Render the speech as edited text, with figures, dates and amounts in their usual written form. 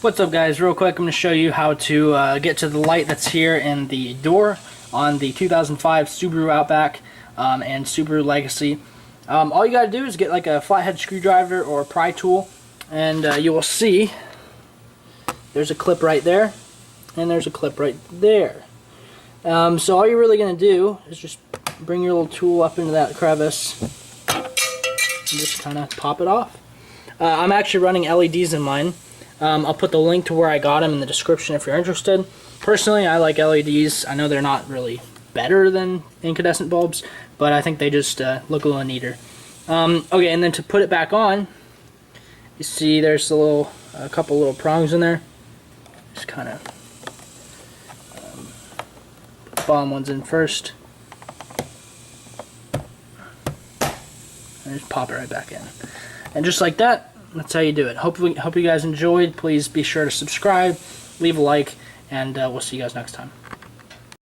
What's up, guys? Real quick, I'm going to show you how to get to the light that's here in the door on the 2005 Subaru Outback and Subaru Legacy. All you got to do is get like a flathead screwdriver or a pry tool, and you will see there's a clip right there and there's a clip right there. So all you're really going to do is just bring your little tool up into that crevice and just kind of pop it off. I'm actually running LEDs in mine. I'll put the link to where I got them in the description if you're interested. Personally, I like LEDs. I know they're not really better than incandescent bulbs, but I think they just look a little neater. Okay, and then to put it back on, you see there's a couple little prongs in there. Just kind of put the bottom ones in first, and just pop it right back in. And just like that, that's how you do it. Hope you guys enjoyed. Please be sure to subscribe, leave a like, and we'll see you guys next time.